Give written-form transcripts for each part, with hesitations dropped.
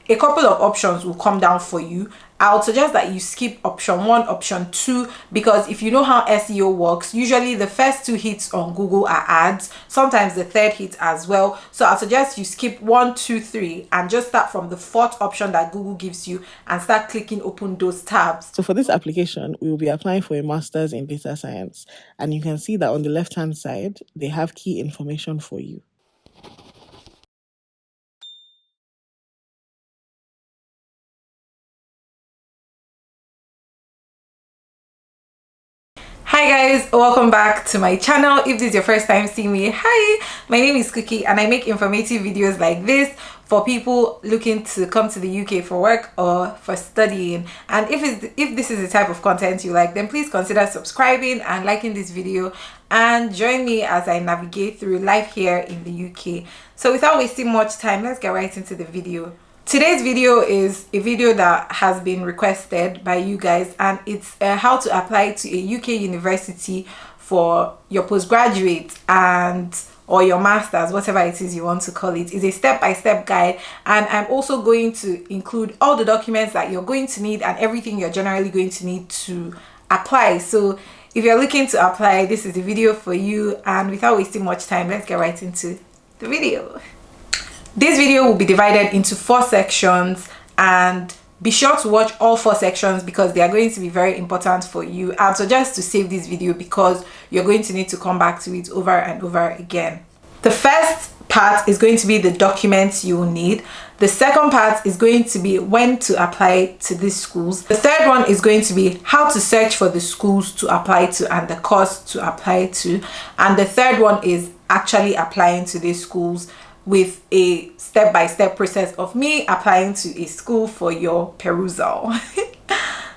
a couple of options will come down for you. I would suggest that you skip option 1, option 2, because if you know how SEO works, usually the first 2 hits on Google are ads, sometimes the 3rd hit as well. So I suggest you skip 1, 2, 3 and just start from the 4th option that Google gives you and start clicking open those tabs. So for this application, we will be applying for a master's in data science, and you can see that on the left-hand side, they have key information for you. Hi guys, welcome back to my channel. If this is your first time seeing me, hi, my name is Cookie and I make informative videos like this for people looking to come to the UK for work or for studying. And if this is the type of content you like, then please consider subscribing and liking this video and join me as I navigate through life here in the UK. So without wasting much time, let's get right into the video. Today's video is a video that has been requested by you guys, and it's how to apply to a UK university for your postgraduate or your master's, whatever it is you want to call it. It's a step-by-step guide, and I'm also going to include all the documents that you're going to need and everything you're generally going to need to apply. So if you're looking to apply, this is the video for you. And without wasting much time, let's get right into the video. This video will be divided into 4 sections, and be sure to watch all 4 sections because they are going to be very important for you. I'd suggest to save this video because you're going to need to come back to it over and over again. The first part is going to be the documents you will need. The second part is going to be when to apply to these schools. The third one is going to be how to search for the schools to apply to and the course to apply to. And the third one is actually applying to these schools, with a step-by-step process of me applying to a school for your perusal.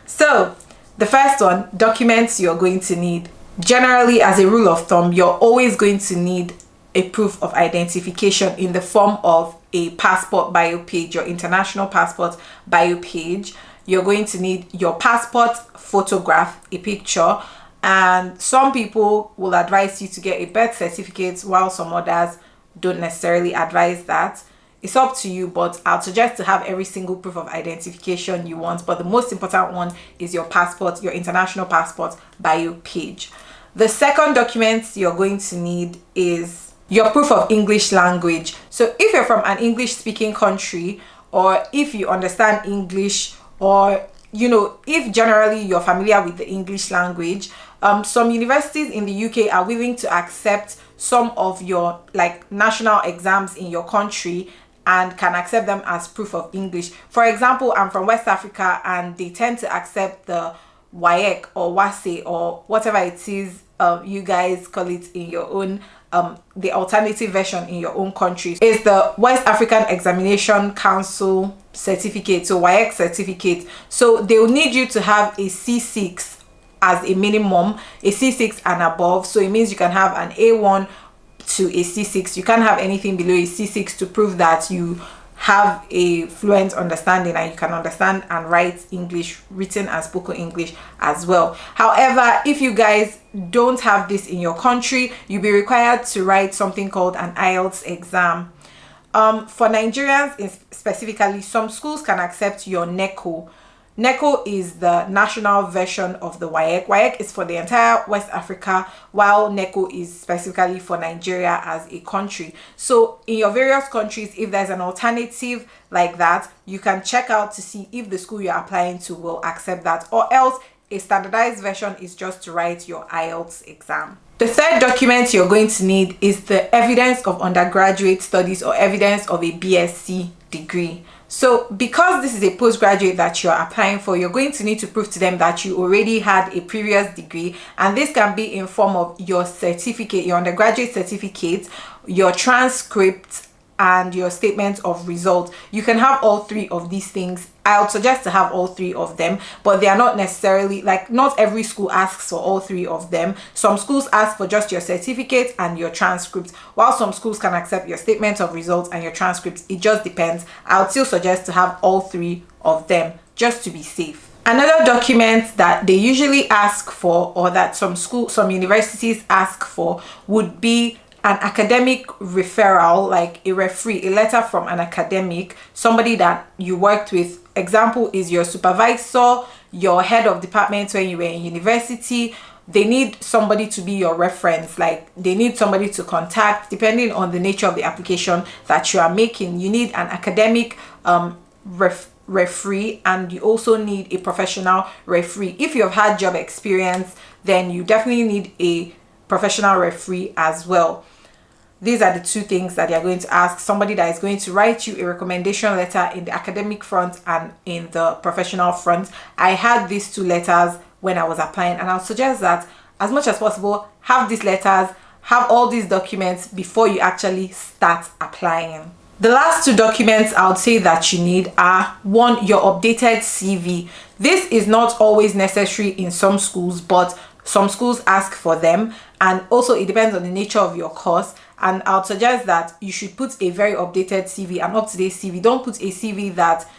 So the first one, documents you're going to need. Generally, as a rule of thumb, you're always going to need a proof of identification in the form of a passport bio page, your international passport bio page. You're going to need your passport photograph, a picture, and some people will advise you to get a birth certificate while some others don't necessarily advise that. It's up to you, but I'll suggest to have every single proof of identification you want, but the most important one is your passport, your international passport bio page. The second document you're going to need is your proof of English language. So if you're from an English speaking country, or if you understand English, or if generally you're familiar with the English language, some universities in the UK are willing to accept some of your national exams in your country and can accept them as proof of English. For example, I'm from West Africa and they tend to accept the WAEC or WASE or whatever it is you guys call it in your own the alternative version in your own country is the West African Examination Council certificate, so WAEC certificate. So they will need you to have a C6 as a minimum, a C6 and above. So it means you can have an A1 to a C6. You can't have anything below a C6 to prove that you have a fluent understanding and you can understand and write English, written and spoken English as well. However, if you guys don't have this in your country, you'll be required to write something called an IELTS exam. For Nigerians specifically, some schools can accept your NECO. NECO is the national version of the WAEC. WAEC is for the entire West Africa, while NECO is specifically for Nigeria as a country. So in your various countries, if there's an alternative like that, you can check out to see if the school you're applying to will accept that, or else a standardized version is just to write your IELTS exam. The third document you're going to need is the evidence of undergraduate studies or evidence of a BSc degree. So because this is a postgraduate that you're applying for, you're going to need to prove to them that you already had a previous degree, and this can be in form of your certificate, your undergraduate certificate, your transcript, and your statement of results. You can have all 3 of these things. I would suggest to have all 3 of them, but they are not necessarily, not every school asks for all 3 of them. Some schools ask for just your certificate and your transcript, while some schools can accept your statement of results and your transcript. It just depends. I would still suggest to have all 3 of them just to be safe. Another document that they usually ask for, or that some universities ask for, would be an academic referral, like a referee, a letter from an academic, somebody that you worked with. Example is your supervisor, your head of department when you were in university. They need somebody to be your reference, like they need somebody to contact depending on the nature of the application that you are making. You need an academic referee, and you also need a professional referee. If you have had job experience, then you definitely need a professional referee as well. These are the two things that you're going to ask. Somebody that is going to write you a recommendation letter in the academic front and in the professional front. I had these two letters when I was applying, and I'll suggest that as much as possible, have these letters, have all these documents before you actually start applying. The last two documents I would say that you need are, one, your updated CV. This is not always necessary in some schools, but some schools ask for them, and also it depends on the nature of your course. And I would suggest that you should put a very updated CV, an up-to-date CV. Don't put a CV that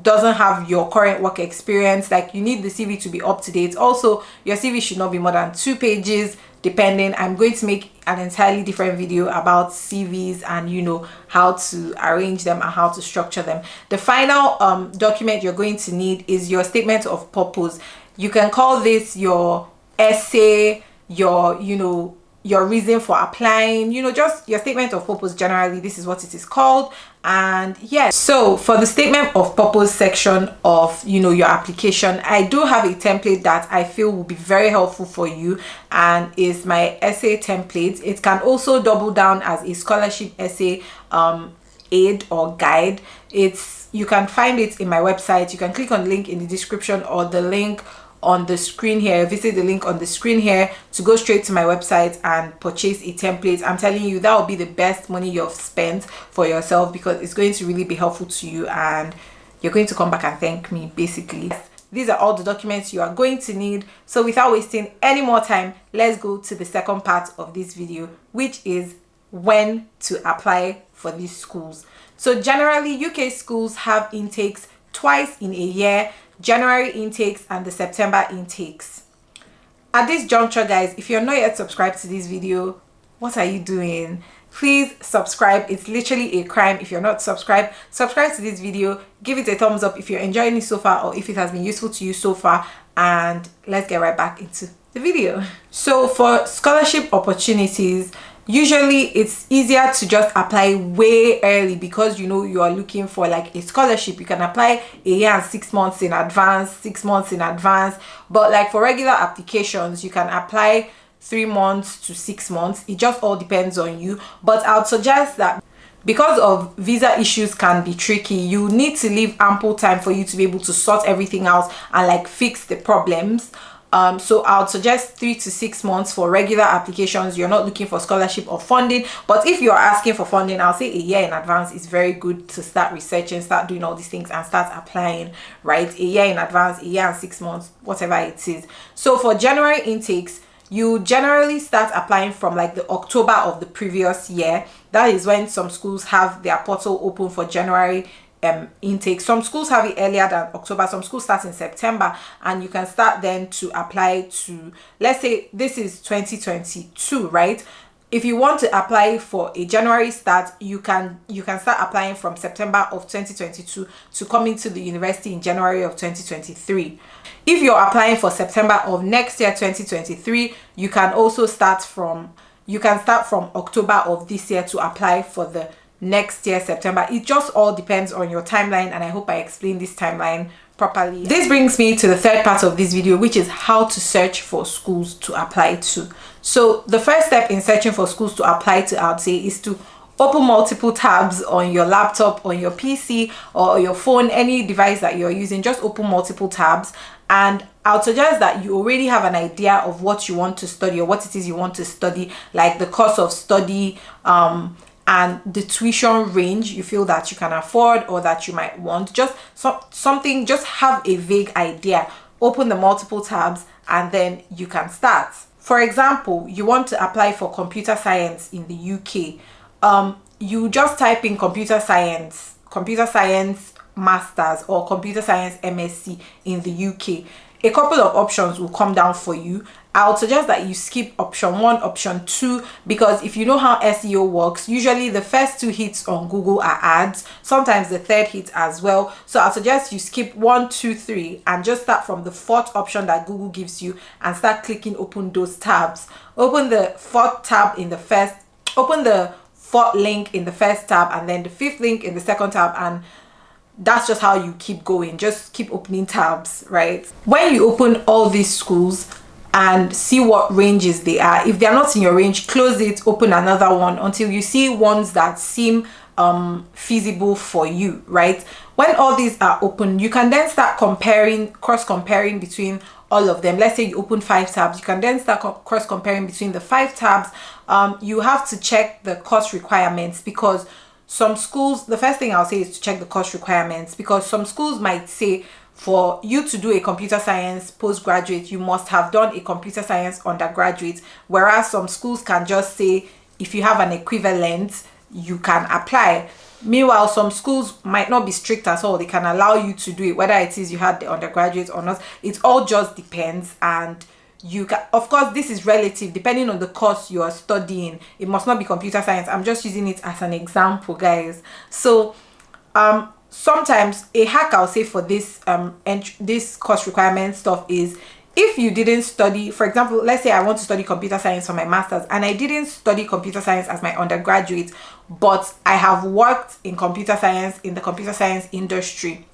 doesn't have your current work experience. Like, you need the CV to be up to date. Also, your CV should not be more than 2 pages, depending. I'm going to make an entirely different video about CVs and, you know, how to arrange them and how to structure them. The final document you're going to need is your statement of purpose. You can call this your essay, your, you know, your reason for applying, you know, just your statement of purpose. Generally, this is what it is called. And yes, so for the statement of purpose section of, you know, your application, I do have a template that I feel will be very helpful for you, and is my essay template. It can also double down as a scholarship essay aid or guide. You can find it in my website. You can click on the link in the description or the link on the screen here. Visit the link on the screen here to go straight to my website and purchase a template. I'm telling you, that will be the best money you've spent for yourself, because it's going to really be helpful to you and you're going to come back and thank me, basically. These are all the documents you are going to need. So without wasting any more time, let's go to the second part of this video, which is when to apply for these schools. So generally, UK schools have intakes twice in a year: January intakes and the September intakes. At this juncture, guys, if you're not yet subscribed to this video, what are you doing? Please subscribe. It's literally a crime if you're not subscribed. Subscribe to this video, give it a thumbs up if you're enjoying it so far, or if it has been useful to you so far, and let's get right back into the video. So for scholarship opportunities, usually it's easier to just apply way early, because you know you are looking for like a scholarship. You can apply a year and 6 months in advance, 6 months in advance. But like for regular applications, you can apply 3 months to 6 months. It just all depends on you. But I would suggest that, because of visa issues can be tricky, you need to leave ample time for you to be able to sort everything out and like fix the problems. So I would suggest 3 to 6 months for regular applications. You're not looking for scholarship or funding. But if you're asking for funding, I'll say a year in advance is very good to start researching, start doing all these things and start applying, right? A year in advance, a year and 6 months, whatever it is. So for January intakes, you generally start applying from like the October of the previous year. That is when some schools have their portal open for January intake. Some schools have it earlier than October. Some schools start in September, and you can start then to apply to, let's say this is 2022, right? If you want to apply for a January start, you can start applying from September of 2022 to come into the university in January of 2023. If you're applying for September of next year, 2023, you can also start from October of this year to apply for the next year September. It just all depends on your timeline, and I hope I explained this timeline properly. This brings me to the third part of this video, which is how to search for schools to apply to. So the first step in searching for schools to apply to, I would say, is to open multiple tabs on your laptop, on your PC, or your phone, any device that you're using. Just open multiple tabs, and I would suggest that you already have an idea of what you want to study or what it is you want to study, like the course of study, and the tuition range you feel that you can afford or that you might want. Just something, just have a vague idea. Open the multiple tabs and then you can start. For example, you want to apply for computer science in the UK. You just type in computer science masters or computer science MSc in the UK. a couple of options will come down for you. I would suggest that you skip option 1, option 2, because if you know how SEO works, usually the first 2 hits on Google are ads, sometimes the third hit as well. So I suggest you skip 1, 2, 3 and just start from the 4th option that Google gives you and start clicking open those tabs. Open the 4th tab in the first, open the 4th link in the first tab, and then the 5th link in the 2nd tab, and that's just how you keep going. Just keep opening tabs, right? When you open all these schools and see what ranges they are, if they're not in your range, close it, open another one until you see ones that seem feasible for you, right? When all these are open, you can then start cross comparing between all of them. Let's say you open 5 tabs, you can then start cross comparing between the 5 tabs. You have to check the course requirements, because some schools, the first thing I'll say is to check the course requirements, because some schools might say for you to do a computer science postgraduate, you must have done a computer science undergraduate, whereas some schools can just say if you have an equivalent, you can apply. Meanwhile, some schools might not be strict at all. They can allow you to do it, whether it is you had the undergraduate or not. It all just depends, and you can, of course, this is relative depending on the course you are studying. It must not be computer science. I'm just using it as an example, guys. So sometimes a hack I'll say for this this course requirement stuff is, if you didn't study, for example, let's say I want to study computer science for my master's and I didn't study computer science as my undergraduate, but I have worked in computer science, in the computer science industry,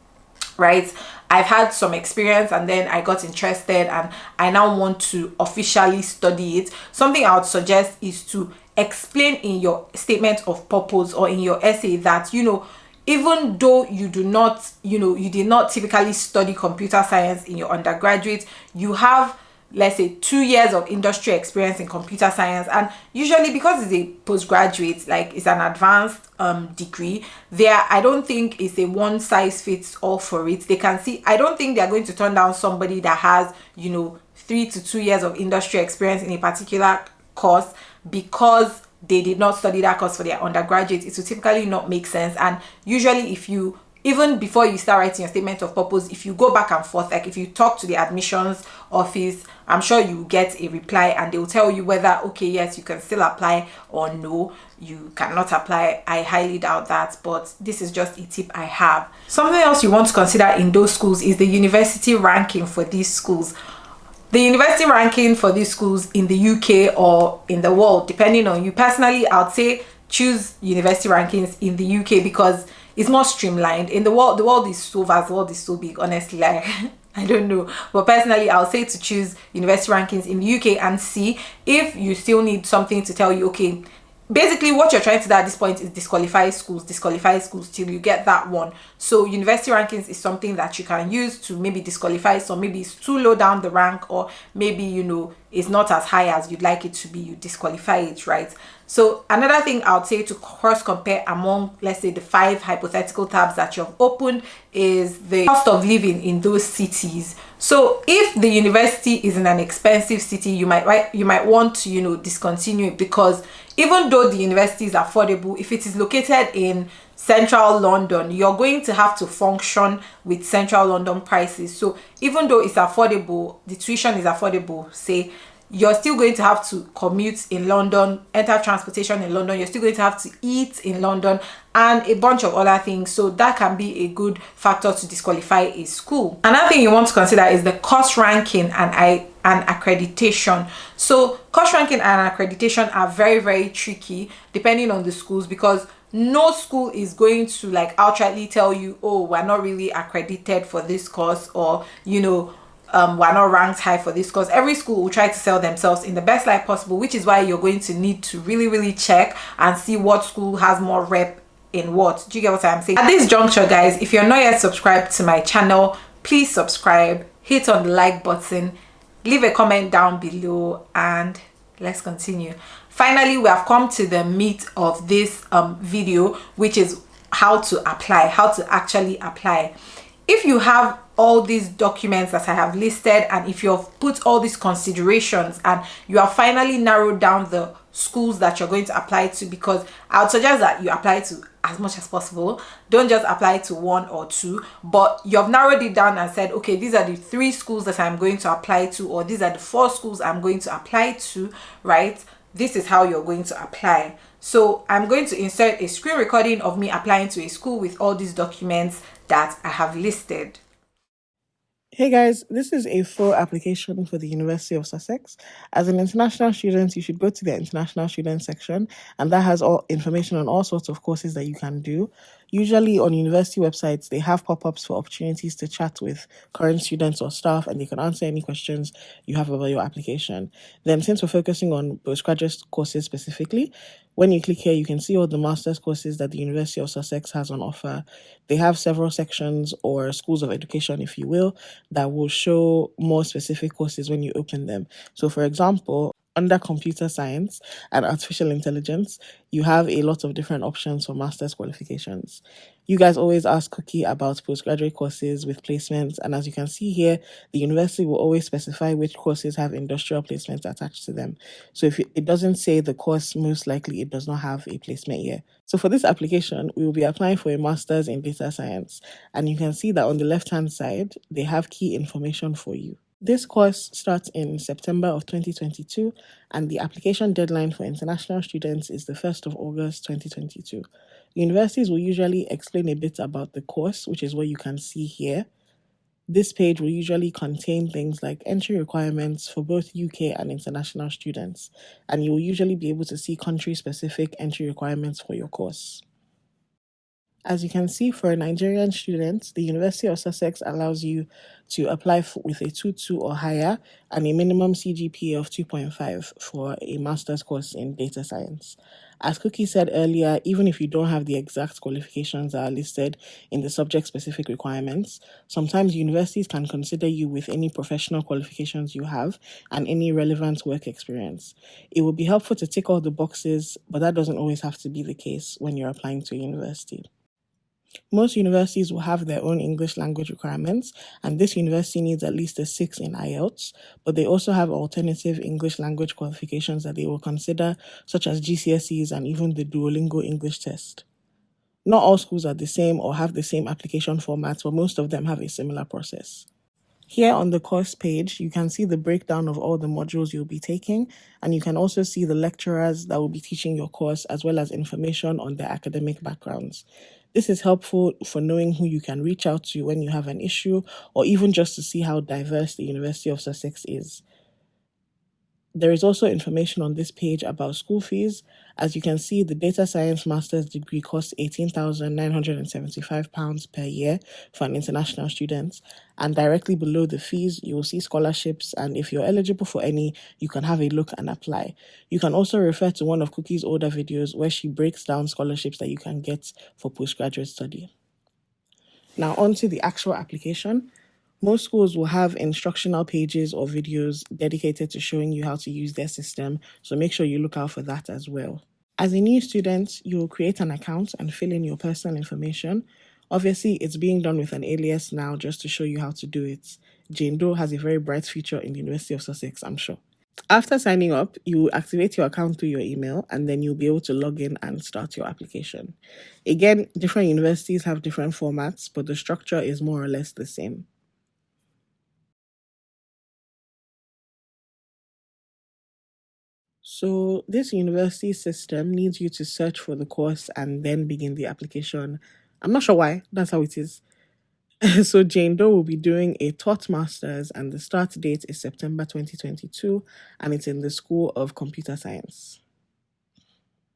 right? I've had some experience and then I got interested and I now want to officially study it. Something I would suggest is to explain in your statement of purpose or in your essay that, you know, even though you do not, you did not typically study computer science in your undergraduate, you have, let's say, 2 years of industry experience in computer science. And usually, because it's a postgraduate, like it's an advanced degree, I don't think it's a one size fits all for it. They can see, I don't think they're going to turn down somebody that has, 3 to 2 years of industry experience in a particular course because they did not study that course for their undergraduate. It will typically not make sense. And usually, if you, even before you start writing your statement of purpose, if you go back and forth, like if you talk to the admissions office, I'm sure you get a reply and they will tell you whether, okay, yes, you can still apply, or no, you cannot apply. I highly doubt that, but this is just a tip I have. Something else you want to consider in those schools is the university ranking for these schools. The university ranking for these schools in the UK or in the world, depending on you. Personally, I'd say choose university rankings in the UK because it's more streamlined. In the world is so vast, the world is so big, honestly, like I don't know. But personally, I'll say to choose university rankings in the UK and see if you still need something to tell you, okay, basically what you're trying to do at this point is disqualify schools till you get that one. So university rankings is something that you can use to maybe disqualify some. Maybe it's too low down the rank, or maybe it's not as high as you'd like it to be, you disqualify it, right? So another thing I would say to cross compare among, let's say, the 5 hypothetical tabs that you've opened is the cost of living in those cities. So if the university is in an expensive city, you might want to discontinue it, because even though the university is affordable, if it is located in central London, you're going to have to function with central London prices. So even though it's affordable, the tuition is affordable, say, you're still going to have to commute in London, enter transportation in London, you're still going to have to eat in London, and a bunch of other things. So that can be a good factor to disqualify a school. Another thing you want to consider is the course ranking and accreditation. So course ranking and accreditation are very, very tricky depending on the schools, because no school is going to outrightly tell you, oh, we're not really accredited for this course, or we're not ranked high for this course. Every school will try to sell themselves in the best light possible, which is why you're going to need to really, really check and see what school has more rep in what. Do you get what I'm saying? At this juncture, guys, if you're not yet subscribed to my channel, please subscribe, hit on the like button, leave a comment down below, and let's continue. Finally, we have come to the meat of this video, which is how to actually apply. If you have all these documents that I have listed, and if you have put all these considerations and you have finally narrowed down the schools that you're going to apply to, because I would suggest that you apply to as much as possible. Don't just apply to one or two, but you've narrowed it down and said, okay, these are the 3 schools that I'm going to apply to, or these are the 4 schools I'm going to apply to, right? This is how you're going to apply. So I'm going to insert a screen recording of me applying to a school with all these documents that I have listed. Hey guys, this is a full application for the University of Sussex. As an international student, you should go to the international student section, and that has all information on all sorts of courses that you can do. Usually on university websites, they have pop-ups for opportunities to chat with current students or staff, and they can answer any questions you have about your application. Then, since we're focusing on postgraduate courses specifically, when you click here, you can see all the master's courses that the University of Sussex has on offer. They have several sections or schools of education, if you will, that will show more specific courses when you open them. So, for example, under computer science and artificial intelligence, you have a lot of different options for master's qualifications. You guys always ask Cookie about postgraduate courses with placements, and as you can see here, the university will always specify which courses have industrial placements attached to them. So if it doesn't say the course, most likely it does not have a placement here. So for this application, we will be applying for a master's in data science, and you can see that on the left-hand side, they have key information for you. This course starts in September of 2022, and the application deadline for international students is the 1st of August 2022. Universities will usually explain a bit about the course, which is what you can see here. This page will usually contain things like entry requirements for both UK and international students, and you will usually be able to see country-specific entry requirements for your course. As you can see, for a Nigerian student, the University of Sussex allows you to apply with a 2.2 or higher and a minimum CGPA of 2.5 for a master's course in data science. As Cookie said earlier, even if you don't have the exact qualifications that are listed in the subject-specific requirements, sometimes universities can consider you with any professional qualifications you have and any relevant work experience. It would be helpful to tick all the boxes, but that doesn't always have to be the case when you're applying to a university. Most universities will have their own English language requirements, and this university needs at least a 6 in IELTS, but they also have alternative English language qualifications that they will consider, such as GCSEs and even the Duolingo English test. Not all schools are the same or have the same application format, but most of them have a similar process. Here on the course page, you can see the breakdown of all the modules you'll be taking, and you can also see the lecturers that will be teaching your course, as well as information on their academic backgrounds. This is helpful for knowing who you can reach out to when you have an issue, or even just to see how diverse the University of Sussex is. There is also information on this page about school fees. As you can see, the data science master's degree costs £18,975 per year for an international student. And directly below the fees, you will see scholarships. And if you're eligible for any, you can have a look and apply. You can also refer to one of Cookie's older videos where she breaks down scholarships that you can get for postgraduate study. Now on to the actual application. Most schools will have instructional pages or videos dedicated to showing you how to use their system, so make sure you look out for that as well. As a new student, you will create an account and fill in your personal information. Obviously, it's being done with an alias now just to show you how to do it. Jane Doe has a very bright future in the University of Sussex, I'm sure. After signing up, you will activate your account through your email, and then you'll be able to log in and start your application. Again, different universities have different formats, but the structure is more or less the same. So this university system needs you to search for the course and then begin the application. I'm not sure why, that's how it is. So Jane Doe will be doing a taught masters, and the start date is September 2022, and it's in the School of Computer Science.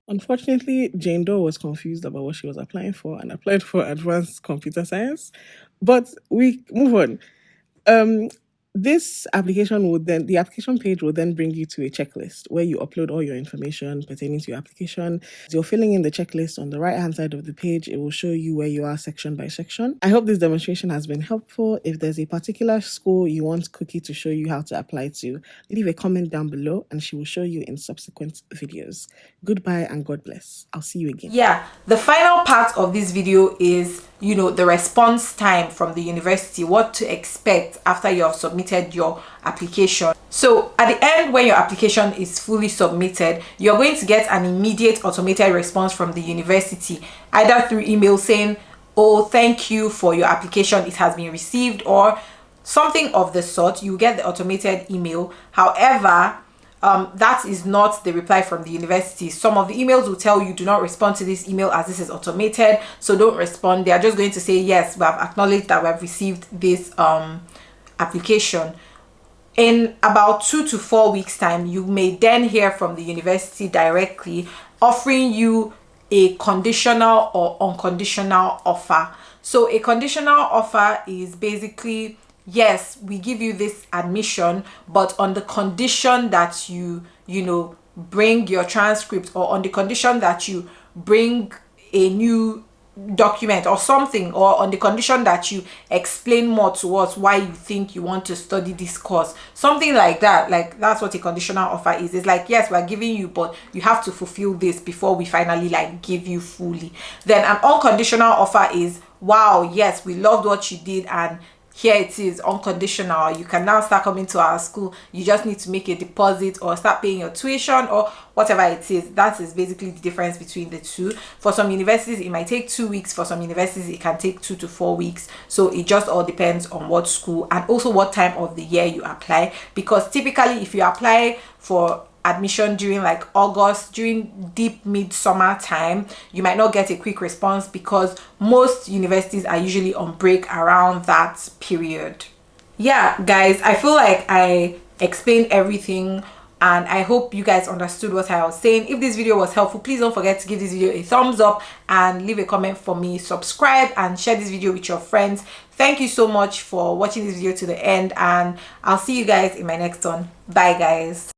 Unfortunately, Jane Doe was confused about what she was applying for and applied for advanced computer science, but we move on. This application the application page will then bring you to a checklist where you upload all your information pertaining to your application. As you're filling in the checklist on the right-hand side of the page, it will show you where you are section by section. I hope this demonstration has been helpful. If there's a particular school you want Cookie to show you how to apply to, leave a comment down below and she will show you in subsequent videos. Goodbye and God bless. I'll see you again. Yeah, the final part of this video is, the response time from the university, what to expect after you have submitted your application. So at the end, when your application is fully submitted, you're going to get an immediate automated response from the university, either through email saying, oh, thank you for your application, it has been received, or something of the sort. You get the automated email. However, that is not the reply from the university. Some of the emails will tell you, do not respond to this email as this is automated, so don't respond. They are just going to say, yes, we have acknowledged that we have received this application. In about 2 to 4 weeks time, you may then hear from the university directly offering you a conditional or unconditional offer. So a conditional offer is basically, yes, we give you this admission, but on the condition that you bring your transcript, or on the condition that you bring a new document or something, or on the condition that you explain more to us why you think you want to study this course, something like that. Like, that's what a conditional offer is. It's like, yes, we're giving you, but you have to fulfill this before we finally like give you fully. Then an unconditional offer is, wow, yes, we loved what you did, and here it is, unconditional. You can now start coming to our school. You just need to make a deposit or start paying your tuition or whatever it is. That is basically the difference between the two. For some universities, it might take 2 weeks. For some universities, it can take 2 to 4 weeks. So it just all depends on what school and also what time of the year you apply. Because typically, if you apply for admission during like August, during deep midsummer time, you might not get a quick response because most universities are usually on break around that period. Yeah, guys, I feel like I explained everything, and I hope you guys understood what I was saying. If this video was helpful, please don't forget to give this video a thumbs up and leave a comment for me. Subscribe and share this video with your friends. Thank you so much for watching this video to the end, and I'll see you guys in my next one. Bye, guys.